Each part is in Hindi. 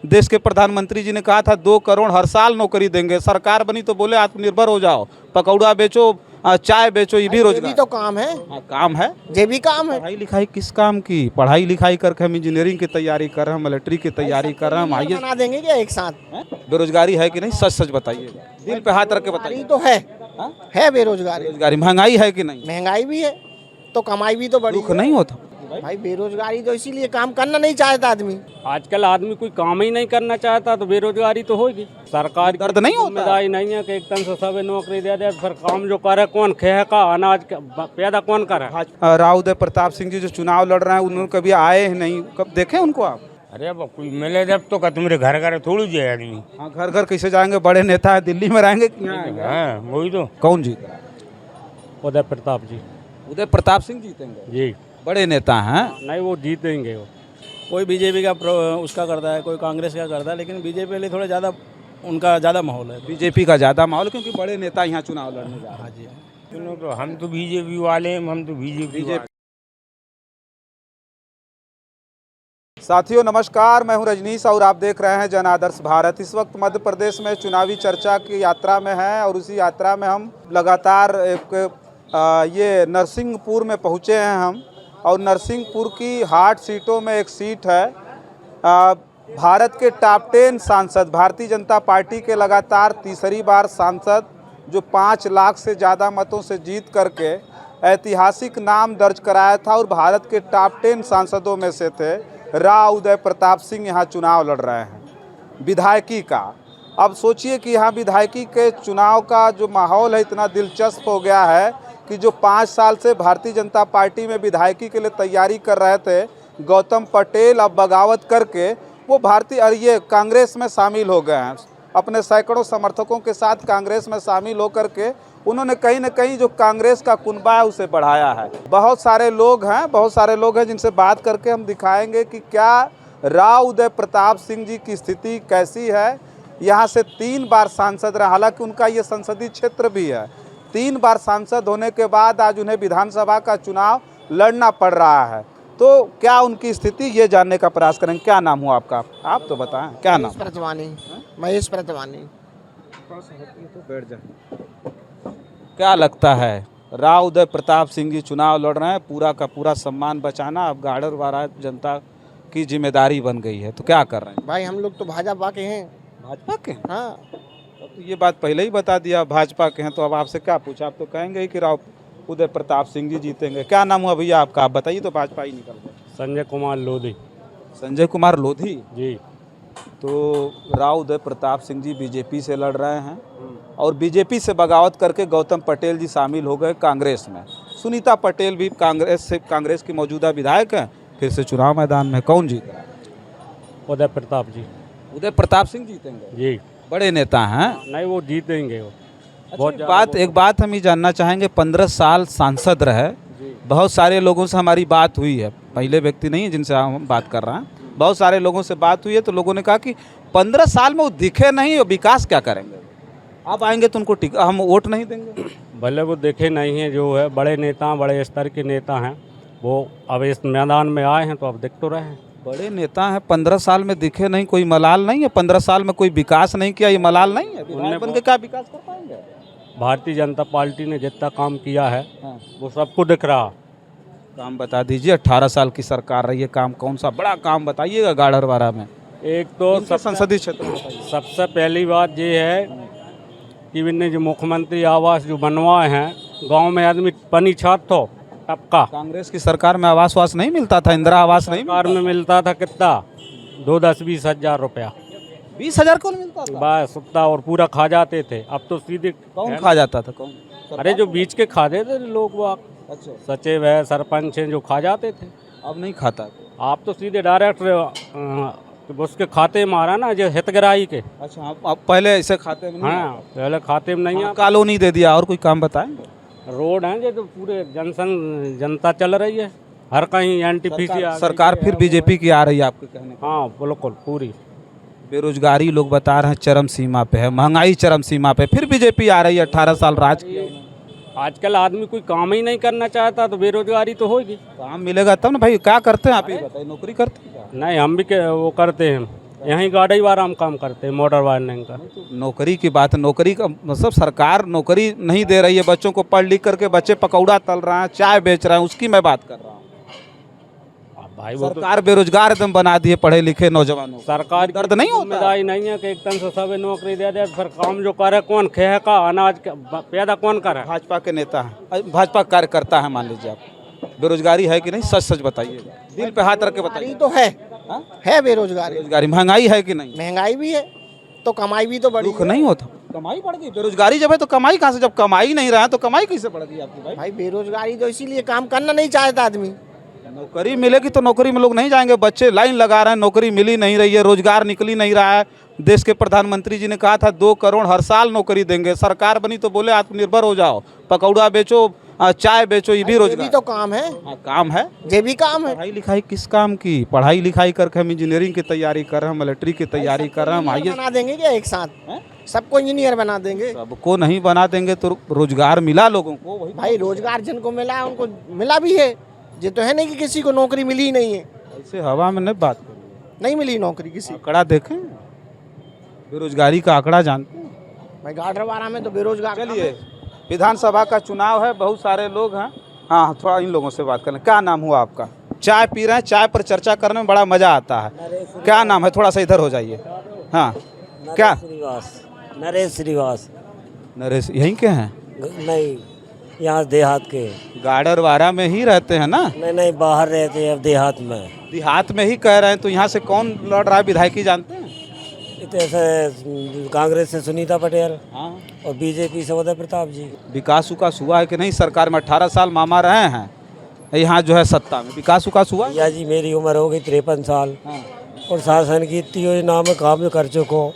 देश के प्रधानमंत्री जी ने कहा था 2 करोड़ हर साल नौकरी देंगे, सरकार बनी तो बोले आत्मनिर्भर हो जाओ, पकौड़ा बेचो, चाय बेचो, ये भी ये भी रोजगार। तो काम है, हाँ, काम है। ये भी काम है। पढ़ाई लिखाई किस काम की? पढ़ाई लिखाई करके हम इंजीनियरिंग की तैयारी कर रहे हैं, मिलिट्री की तैयारी कर रहे हैं, हम इंजीनियर आईएएस। बना देंगे क्या एक साथ? बेरोजगारी है कि नहीं? सच सच बताइए, दिल पे हाथ रख के बेरोजगारी बताइए। तो है, हाँ? है बेरोजगारी। बेरोजगारी, महंगाई है कि नहीं? महंगाई भी है तो कमाई भी तो बड़ी दुख है। नहीं होता? भाई बेरोजगारी तो इसीलिए काम करना नहीं चाहता आदमी। आजकल आदमी कोई काम ही नहीं करना चाहता तो बेरोजगारी तो होगी। सरकार की दर्द नहीं होता? जिम्मेदारी नहीं है कि एकदम से सब नौकरी दे दे, फिर काम जो करे कौन, खेह का अनाज पैदा कौन करे। राव उदय प्रताप सिंह जी जो चुनाव लड़ रहे हैं, उन्होंने कभी आए ही नहीं, कब देखे उनको आप? अरे अब कोई मिले जब तो का तुम्हारे घर घर थोड़ी जाए आदमी। हाँ, घर घर कैसे जाएंगे? बड़े नेता है, दिल्ली में रहेंगे कि यहाँ आएंगे? हाँ वही तो। कौन जीत रहा है? उदय प्रताप जी। उदय प्रताप सिंह जीतेंगे? जी बड़े नेता हैं। नहीं, वो जीतेंगे वो। कोई बीजेपी का उसका करता है, कोई कांग्रेस का करता है, लेकिन बीजेपी के लिए थोड़ा ज़्यादा उनका ज़्यादा माहौल है। बीजेपी का ज्यादा माहौल, क्योंकि बड़े नेता यहाँ चुनाव लड़ने जा रहे हैं। हाँ जी। सुनो तो हम तो बीजेपी वाले हैं, हम तो बीजेपी वाले। साथियों नमस्कार, मैं हूं रजनीश और आप देख रहे हैं जन आदर्श भारत। इस वक्त मध्य प्रदेश में चुनावी चर्चा की यात्रा में हैं और उसी यात्रा में हम लगातार ये नरसिंहपुर में पहुंचे हैं हम, और नरसिंहपुर की हाट सीटों में एक सीट है भारत के टॉप 10 सांसद, भारतीय जनता पार्टी के लगातार तीसरी बार सांसद, जो 5 लाख से ज़्यादा मतों से जीत करके ऐतिहासिक नाम दर्ज कराया था और भारत के टॉप 10 सांसदों में से थे। राव उदय प्रताप सिंह यहाँ चुनाव लड़ रहे हैं विधायकी का। अब सोचिए कि यहाँ विधायकी के चुनाव का जो माहौल है इतना दिलचस्प हो गया है कि जो 5 साल से भारतीय जनता पार्टी में विधायकी के लिए तैयारी कर रहे थे गौतम पटेल, अब बगावत करके वो ये कांग्रेस में शामिल हो गए हैं। अपने सैकड़ों समर्थकों के साथ कांग्रेस में शामिल होकर के उन्होंने कहीं न कहीं जो कांग्रेस का कुनबा है उसे बढ़ाया है। बहुत सारे लोग हैं जिनसे बात करके हम दिखाएंगे कि क्या राव उदय प्रताप सिंह जी की स्थिति कैसी है। यहाँ से 3 बार सांसद रहे, हालांकि उनका ये संसदीय क्षेत्र भी है। 3 बार सांसद होने के बाद आज उन्हें विधानसभा का चुनाव लड़ना पड़ रहा है। तो क्या उनकी स्थिति, ये जानने का प्रयास करेंगे। क्या नाम हुआ आपका? आप तो बताएं, क्या नाम? महेश प्रतवानी। बैठ जाए। क्या लगता है, राव उदय प्रताप सिंह जी चुनाव लड़ रहे हैं, पूरा का पूरा सम्मान बचाना अब गाड़रवारा जनता की जिम्मेदारी बन गई है, तो क्या कर रहे हैं? भाई हम लोग तो भाजपा के हैं। भाजपा के? हाँ, तो ये बात पहले ही बता दिया भाजपा के हैं, तो अब आपसे क्या पूछा? आप तो कहेंगे ही कि राव उदय प्रताप सिंह जी जीतेंगे। क्या नाम हुआ भैया आपका? आप बताइए तो भाजपा ही निकल गए। संजय कुमार लोधी। संजय कुमार लोधी जी। तो राव उदय प्रताप सिंह जी बीजेपी से लड़ रहे हैं और बीजेपी से बगावत करके गौतम पटेल जी शामिल हो गए कांग्रेस में। सुनीता पटेल भी कांग्रेस की मौजूदा विधायक हैं, फिर से चुनाव मैदान में। कौन जीता? उदय प्रताप जी। उदय प्रताप सिंह जीतेंगे? जी। बड़े नेता हैं। नहीं, वो जीतेंगे वो। एक बात हम ये जानना चाहेंगे, 15 साल सांसद रहे, बहुत सारे लोगों से हमारी बात हुई है, पहले व्यक्ति नहीं है जिनसे हम बात कर रहे हैं, बहुत सारे लोगों से बात हुई है, तो लोगों ने कहा कि 15 साल में वो दिखे नहीं, विकास क्या करेंगे? आप आएंगे तो उनको हम वोट नहीं देंगे। भले वो देखे नहीं हैं, जो है बड़े नेता, बड़े स्तर के नेता हैं, वो अब इस मैदान में आए हैं तो अब देख तो रहे हैं। बड़े नेता हैं, 15 साल में दिखे नहीं, कोई मलाल नहीं है? 15 साल में कोई विकास नहीं किया, ये मलाल नहीं है? विधायक बन के क्या विकास कर पाएंगे? भारतीय जनता पार्टी ने जितना काम किया है वो सबको दिख रहा। काम बता दीजिए, 18 साल की सरकार रही है, काम कौन सा बड़ा काम बताइएगा गाड़रवारा में। एक तो संसदीय क्षेत्र सबसे पहली बात ये है कि इनने जो मुख्यमंत्री आवास जो बनवाए हैं, गांव में आदमी पनी छात तो टपका। कांग्रेस की सरकार में आवास वास नहीं मिलता था, इंदिरा आवास नहीं सरकार में मिलता था कितना, 2-10-20 हज़ार रुपया। 20,000 कौन मिलता था? बस उतना, और पूरा खा जाते थे। अब तो सीधे कौन खा जाता था? कौन? अरे जो बीच के खाते थे लोग, वो अच्छा, सचिव है, सरपंच हैं, जो खा जाते थे। अब नहीं खाता। आप तो सीधे डायरेक्ट उसके खाते में आ रहा ना, जो हितग्राही के। अच्छा, अब पहले ऐसे खाते में नहीं? हाँ, पहले खाते में नहीं। कॉलोनी दे दिया। और कोई काम बताएंगे? रोड हैं जो पूरे जनता चल रही है, हर कहीं एनटीपीसी सरकार फिर बीजेपी की आ रही है आपके कहने? हाँ बिल्कुल, पूरी। बेरोजगारी लोग बता रहे हैं चरम सीमा पे है, महंगाई चरम सीमा पे, फिर बीजेपी आ रही है। 18 साल राज किया उन्होंने। आजकल आदमी कोई काम ही नहीं करना चाहता तो बेरोजगारी तो होगी। काम मिलेगा तब ना भाई। क्या करते हैं आप, ये बताइए? नौकरी करते हैं? नहीं, हम भी वो करते हैं, यहीं गाड़ी वाला हम काम करते हैं, मोटर वायरिंग का। नौकरी की बात है, नौकरी का मतलब सरकार नौकरी नहीं दे रही है बच्चों को, पढ़ लिख करके बच्चे पकौड़ा तल रहे हैं, चाय बेच रहे हैं, उसकी मैं बात कर रहा हूँ। अब भाई वो तो सरकार बेरोजगार एकदम बना दिए पढ़े लिखे नौजवानों को। सरकार दर्द नहीं होता? जिम्मेदारी नहीं है कि एकदम से सब नौकरी दे दे, फिर काम जो करे कौन, खेह का अनाज पैदा कौन करे? भाजपा के नेता हैं, भाजपा कार्यकर्ता है, मान लीजिए आप, बेरोजगारी है कि नहीं, सच सच बताइए, दिल पे हाथ रख के बेरोजगारी बताइए। तो है, हाँ? है बेरोजगारी। बेरोजगारी, महंगाई है कि नहीं? महंगाई भी है तो कमाई भी तो बढ़ी दुख है। नहीं होता? कमाई बढ़ गई, बेरोजगारी जब है तो कमाई कहाँ से? जब कमाई नहीं रहा है तो कमाई कैसे बढ़ गई आपकी भाई? भाई बेरोजगारी तो इसीलिए काम करना नहीं चाहता आदमी। नौकरी मिलेगी तो नौकरी में लोग नहीं जाएंगे, बच्चे लाइन लगा रहे हैं, नौकरी मिल ही नहीं रही है, रोजगार निकल ही नहीं रहा है। देश के प्रधानमंत्री जी ने कहा था 2 करोड़ हर साल नौकरी देंगे, सरकार बनी तो बोले आत्मनिर्भर हो जाओ, पकौड़ा बेचो, चाय बेचो, ये भी ये भी रोजगार। तो काम है, हाँ, काम है। ये भी काम है। पढ़ाई लिखाई किस काम की? पढ़ाई लिखाई करके हम इंजीनियरिंग की तैयारी कर रहे हैं, मिलिट्री की तैयारी कर रहे हैं, हम इंजीनियर आइए। बना देंगे क्या एक साथ? सबको इंजीनियर बना देंगे। सबको नहीं बना देंगे तो रोजगार मिला लोगों को, वही भाई रोजगार जिनको मिला उनको मिला भी है, ये तो है नहीं कि किसी को नौकरी मिली ही नहीं है। ऐसे हवा में नहीं बात करिए। नहीं मिली नौकरी किसी को। आंकड़ा देखें, बेरोजगारी का आंकड़ा जानते हैं? भाई गाडरवारा में तो बेरोजगार कम चलिए, है। विधानसभा का चुनाव है, बहुत सारे लोग हैं। हाँ, थोड़ा इन लोगों से बात करें। क्या नाम हुआ आपका? चाय पी रहे हैं, चाय पर चर्चा करने में बड़ा मजा आता है। क्या नाम है? थोड़ा सा इधर हो जाइए। हाँ, क्या? नरेश श्रीवास। नरेश, यहीं के हैं? नहीं, यहाँ देहात के। गाडरवारा में ही रहते हैं ना? नहीं, बाहर रहते हैं अब देहात में। देहात में ही कह रहे हैं, तो यहाँ से कौन लड़ रहा है विधायकी जानते हैं? ऐसे कांग्रेस से सुनीता पटेल हाँ। और बीजेपी से उदय प्रताप जी। विकास उकास हुआ है कि नहीं? सरकार में 18 साल मामा रहे हैं, यहाँ जो है सत्ता में, विकास उकास हुआ है? या जी मेरी उम्र हो गई 53 साल हाँ। और शासन की इतनी योजना में काम कर चुको।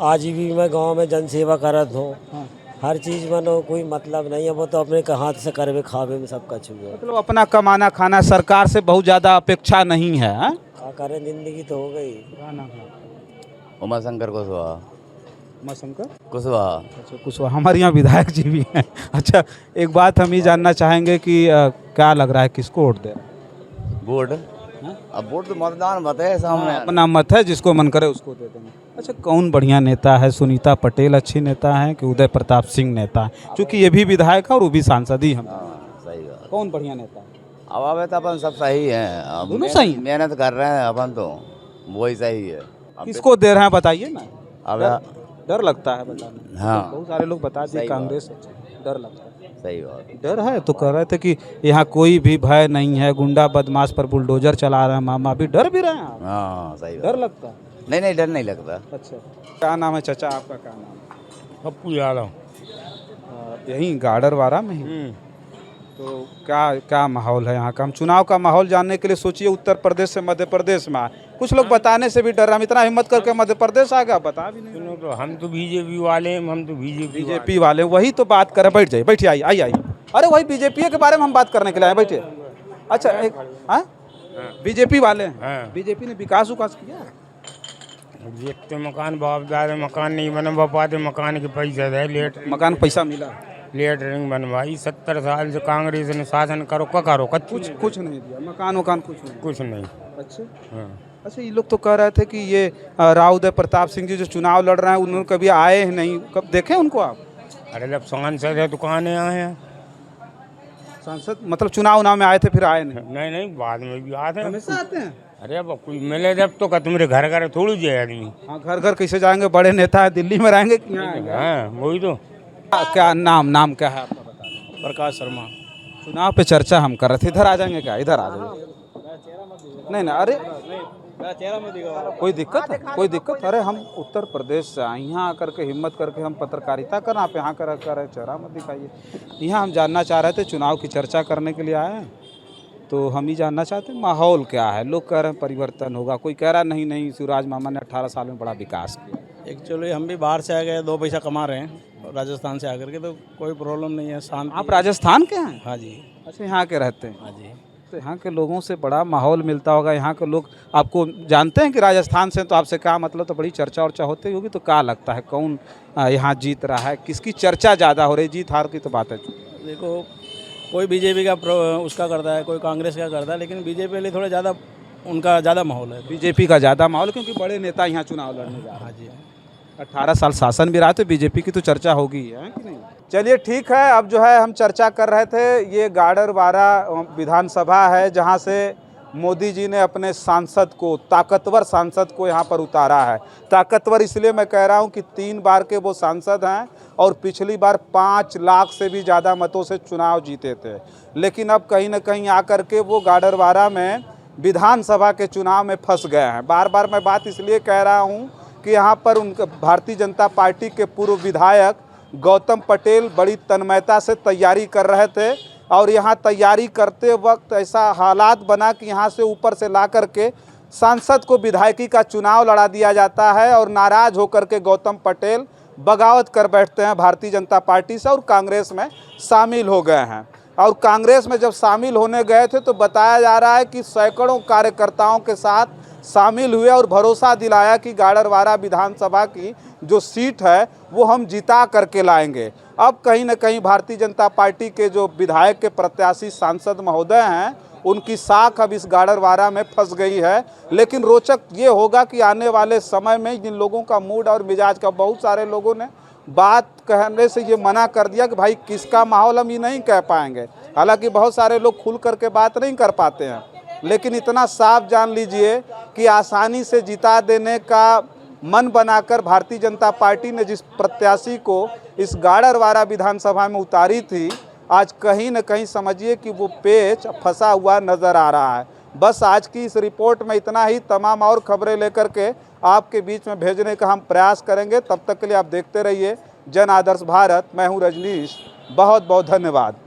आज भी मैं गांव में जनसेवा करत हूँ। हाँ। हर चीज़ में नो कोई मतलब नहीं है, वो तो अपने हाथ से करवे खावे में सबका छुए। मतलब अपना कमाना खाना, सरकार से बहुत ज़्यादा अपेक्षा नहीं है। हाँ? क्या करें, जिंदगी तो हो गई। उमाशंकर कुशवाहा। उमाशंकर कुशवाहा। अच्छा, कुशवाहा हमारे यहाँ विधायक जी भी हैं। अच्छा, एक बात हम ये जानना चाहेंगे कि क्या लग रहा है, किसको वोट दे? वोट? अब वोट तो मतदान बताए सामने। अपना मत है, जिसको मन करे उसको दे देंगे। अच्छा, कौन बढ़िया नेता है? सुनीता पटेल अच्छी नेता है कि उदय प्रताप सिंह नेता है? क्योंकि ये भी विधायक है और वो भी सांसद ही हम। हाँ, सही बात। कौन बढ़िया नेता है? अब आवे तो अपन सब सही है, अब दोनों सही हैं? मेहनत कर रहे हैं अपन तो, वही सही है। अब किसको दे रहे हैं बताइए ना। अब डर लगता है बताने। हाँ। बहुत सारे लोग बता दिए सही बात। कांग्रेस, डर लगता है। सही बात। डर है तो कह रहे थे कि यहाँ कोई भी भय नहीं है, गुंडा बदमाश पर बुलडोजर चला रहे हैं मामा, अभी डर भी रहे हैं आप? हाँ, सही डर बात। लगता है? नहीं, डर नहीं लगता। अच्छा, क्या नाम है चाचा आपका? क्या नाम है? पप्पू यादव। यहीं गाडरवारा में ही? तो क्या माहौल है यहाँ का? हम चुनाव का माहौल जानने के लिए सोचिए उत्तर प्रदेश से मध्य प्रदेश में आए। कुछ लोग बताने से भी डर रहे हैं, हम इतना हिम्मत करके मध्य प्रदेश आ गया, बता भी नहीं। सुनो तो हम तो बीजेपी वाले हैं, हम तो बीजेपी वाले, वही तो बात करें। बैठ जाइए, बैठिए, आइए। अरे वही बीजेपी के बारे में हम बात करने के लिए आए, बैठिए। अच्छा, एक हाँ, बीजेपी वाले हैं। हाँ। बीजेपी ने विकास उकास किया है? जितने मकान बापदादे मकान नहीं बनवा पाते, मकान के पैसे दे लेट मकान पैसा मिला? लेटरिंग बनवाई। 70 साल से कांग्रेस ने शासन करो, क्या करो? कुछ नहीं दिया, मकान वकान कुछ नहीं। अच्छा। हाँ। अच्छा, ये लोग तो कह रहे थे कि ये राव उदय प्रताप सिंह जी जो चुनाव लड़ रहे हैं, उन्होंने कभी आए नहीं, कब देखे उनको आप? अरे जब सांसद है दुकानें आए हैं। सांसद मतलब चुनाव में आए थे फिर आए नहीं? नहीं, बाद में भी आते हैं। हमेशा आते हैं? अरे अब कोई मिले जब तो तुम्हारे घर थोड़ी जाए आदमी। हाँ, घर कैसे जाएंगे? बड़े नेता है, दिल्ली में रहेंगे कि यहाँ आएंगे? हाँ, वही तो। क्या नाम क्या है आपका? बता दो। प्रकाश शर्मा। चुनाव पे चर्चा हम कर रहे थे, इधर आ जाएंगे क्या? इधर आ जाइए। नहीं, अरे कोई दिक्कत? अरे हम उत्तर प्रदेश से आए, यहाँ आकर के हिम्मत करके हम पत्रकारिता कर, आप यहाँ कर चेहरा मत दिखाइए। यहाँ हम जानना चाह रहे थे, चुनाव की चर्चा करने के लिए आए हैं, तो हम ही जानना चाहते हैं माहौल क्या है। लोग कह रहे हैं परिवर्तन होगा, कोई कह रहा नहीं, शिवराज मामा ने 18 साल में बड़ा विकास किया। एक्चुअली हम भी बाहर से आ गए, 2 पैसा कमा रहे हैं राजस्थान से आकर के, तो कोई प्रॉब्लम नहीं है। शांति। आप राजस्थान के हैं? हाँ जी। अच्छा, यहाँ के रहते हैं? हाँ जी। तो यहाँ के लोगों से बड़ा माहौल मिलता होगा। यहाँ के लोग आपको जानते हैं कि राजस्थान से, तो आपसे क्या मतलब, तो बड़ी चर्चा वर्चा होती होगी। तो क्या लगता है कौन यहाँ जीत रहा है? किसकी चर्चा ज़्यादा हो रही? जीत हार की तो बात है। देखो, कोई बीजेपी का उसका करता है, कोई कांग्रेस का करता है, लेकिन बीजेपी वाले थोड़ा ज़्यादा उनका ज़्यादा माहौल है। बीजेपी का ज़्यादा माहौल, क्योंकि बड़े नेता यहाँ चुनाव लड़ने जा रहे हैं। हाँ जी। 18 साल शासन भी रहा तो बीजेपी की तो चर्चा होगी है कि नहीं। चलिए ठीक है, अब जो है हम चर्चा कर रहे थे, ये गाडरवारा विधानसभा है जहाँ से मोदी जी ने अपने सांसद को, ताकतवर सांसद को यहाँ पर उतारा है। ताकतवर इसलिए मैं कह रहा हूँ कि 3 बार के वो सांसद हैं और पिछली बार 5 लाख से भी ज़्यादा मतों से चुनाव जीते थे, लेकिन अब कहीं ना कहीं आकर के वो गाडरवारा में विधानसभा के चुनाव में फंस गए हैं। बार बार मैं बात इसलिए कह रहा हूँ कि यहाँ पर उनका भारतीय जनता पार्टी के पूर्व विधायक गौतम पटेल बड़ी तन्मयता से तैयारी कर रहे थे और यहाँ तैयारी करते वक्त ऐसा हालात बना कि यहाँ से ऊपर से ला करके सांसद को विधायकी का चुनाव लड़ा दिया जाता है और नाराज़ होकर के गौतम पटेल बगावत कर बैठते हैं भारतीय जनता पार्टी से और कांग्रेस में शामिल हो गए हैं। और कांग्रेस में जब शामिल होने गए थे तो बताया जा रहा है कि सैकड़ों कार्यकर्ताओं के साथ शामिल हुए और भरोसा दिलाया कि गाडरवारा विधानसभा की जो सीट है वो हम जिता करके लाएंगे। अब कहीं न कहीं भारतीय जनता पार्टी के जो विधायक के प्रत्याशी सांसद महोदय हैं, उनकी साख अब इस गाडरवारा में फंस गई है। लेकिन रोचक ये होगा कि आने वाले समय में जिन लोगों का मूड और मिजाज का, बहुत सारे लोगों ने बात कहने से ये मना कर दिया कि भाई किसका माहौल हम ये नहीं कह पाएंगे। हालांकि बहुत सारे लोग खुल करके बात नहीं कर पाते हैं, लेकिन इतना साफ जान लीजिए कि आसानी से जिता देने का मन बनाकर भारतीय जनता पार्टी ने जिस प्रत्याशी को इस गाडरवारा विधानसभा में उतारी थी, आज कहीं न कहीं समझिए कि वो पेच फंसा हुआ नज़र आ रहा है। बस आज की इस रिपोर्ट में इतना ही। तमाम और खबरें लेकर के आपके बीच में भेजने का हम प्रयास करेंगे। तब तक के लिए आप देखते रहिए जन आदर्श भारत। मैं हूँ रजनीश, बहुत बहुत धन्यवाद।